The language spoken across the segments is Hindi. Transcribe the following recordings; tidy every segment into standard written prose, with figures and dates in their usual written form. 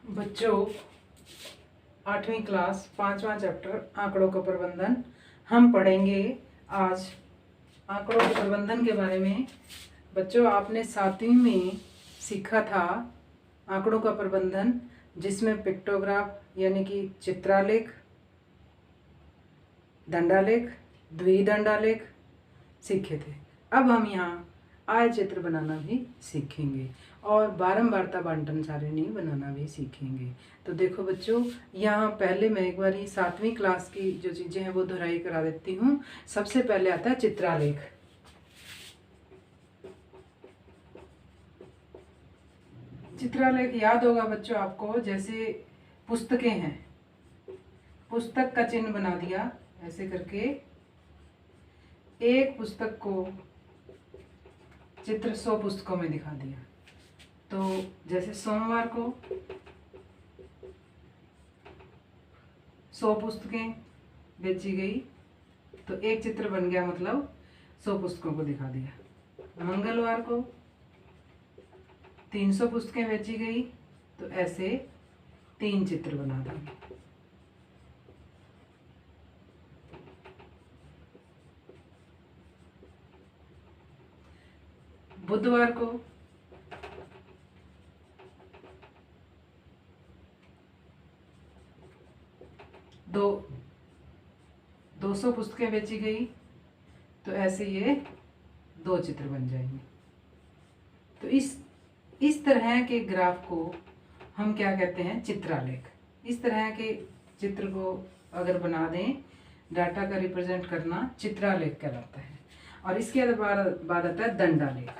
बच्चों, 8वीं क्लास 5वां चैप्टर आंकड़ों का प्रबंधन हम पढ़ेंगे आज। आंकड़ों के प्रबंधन के बारे में बच्चों आपने 7वीं में सीखा था आंकड़ों का प्रबंधन, जिसमें पिक्टोग्राफ यानी कि चित्रालेख, दंडालेख, द्विदंडालेख सीखे थे। अब हम यहाँ आय चित्र बनाना भी सीखेंगे और बारंबारता बंटन सारिणी बनाना भी सीखेंगे। तो देखो बच्चों, यहाँ पहले मैं एक बार 7वीं क्लास की जो चीज़ें हैं वो दोहराई करा देती हूँ। सबसे पहले आता है चित्रालेख। चित्रालेख याद होगा बच्चों आपको, जैसे पुस्तकें हैं, पुस्तक का चिन्ह बना दिया ऐसे करके, एक पुस्तक को चित्र 100 पुस्तकों में दिखा दिया। तो जैसे सोमवार को 100 पुस्तकें बेची गई तो एक चित्र बन गया, मतलब 100 पुस्तकों को दिखा दिया। मंगलवार को 300 पुस्तकें बेची गई तो ऐसे 3 चित्र बना देंगे। बुधवार को 200 पुस्तकें बेची गई तो ऐसे ये 2 चित्र बन जाएंगे। तो इस तरह के ग्राफ को हम क्या कहते हैं? चित्रालेख। इस तरह के चित्र को अगर बना दें, डाटा का रिप्रेजेंट करना चित्रालेख कहलाता है। और इसके बाद आता है दंडालेख।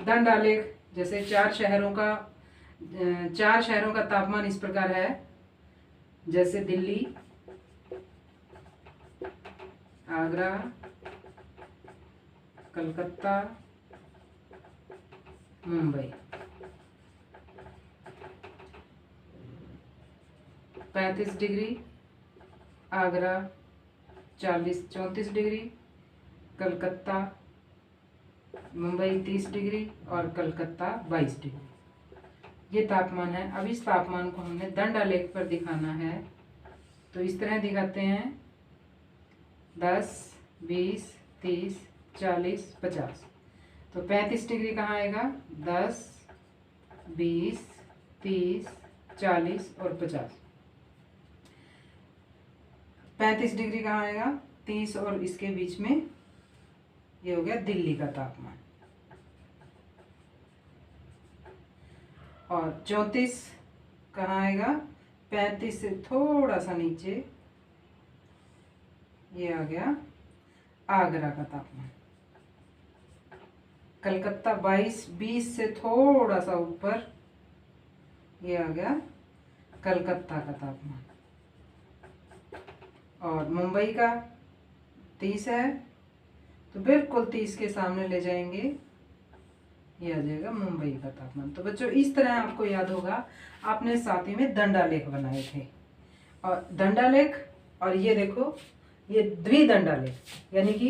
दंडालेख जैसे 4 शहरों का तापमान इस प्रकार है, जैसे Delhi, Agra, Calcutta, Mumbai. 35 degree Agra, 34 degree Calcutta, Mumbai 30 degree और कलकत्ता 22 डिग्री। ये तापमान है। अब इस तापमान को हमने दंडालेख पर दिखाना है तो इस तरह दिखाते हैं 10, 20, 30, 40, 50। तो 35 डिग्री कहाँ आएगा? 10, 20, 30, 40 और 50। 35 डिग्री कहाँ आएगा? 30 और इसके बीच में ये हो गया दिल्ली का तापमान। और 34 कहाँ आएगा? 35 से थोड़ा सा नीचे ये आ गया आगरा का तापमान। कलकत्ता 22, 20 से थोड़ा सा ऊपर ये आ गया कलकत्ता का तापमान। और मुंबई का 30 है तो बिल्कुल 30 के सामने ले जाएंगे, ये आ जाएगा मुंबई का तापमान। तो बच्चों इस तरह आपको याद होगा, आपने 7वीं में दंडालेख बनाए थे। और दंडालेख, और ये देखो ये द्विदंडालेख, यानी कि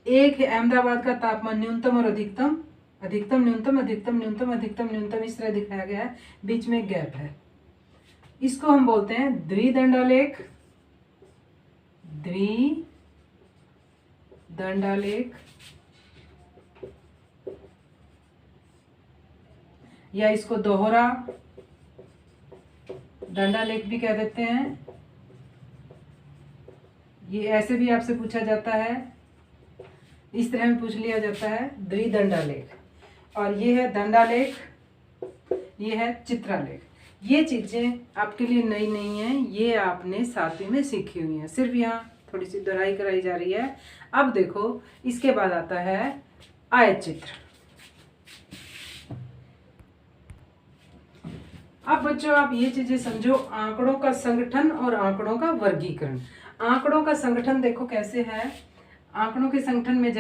एक है अहमदाबाद का तापमान न्यूनतम और अधिकतम, अधिकतम न्यूनतम, अधिकतम न्यूनतम, अधिकतम न्यूनतम, इस तरह दिखाया गया है, बीच में गैप है। इसको हम बोलते हैं द्विदंडालेख। द्विदंडालेख या इसको दोहरा दंडालेख भी कह देते हैं। ये ऐसे भी आपसे पूछा जाता है, इस तरह में पूछ लिया जाता है द्विदंडालेख। और ये है दंडालेख, ये है चित्रालेख। ये चीज़ें आपके लिए नई नहीं है, ये आपने 7वीं में सीखी हुई हैं, सिर्फ यहाँ थोड़ी सी दोहराई कराई जा रही है। अब देखो इसके बाद आता है आयतचित्र। अब बच्चों आप ये चीजें समझो, आंकड़ों का संगठन और आंकड़ों का वर्गीकरण। आंकड़ों का संगठन देखो कैसे है। आंकड़ों के संगठन में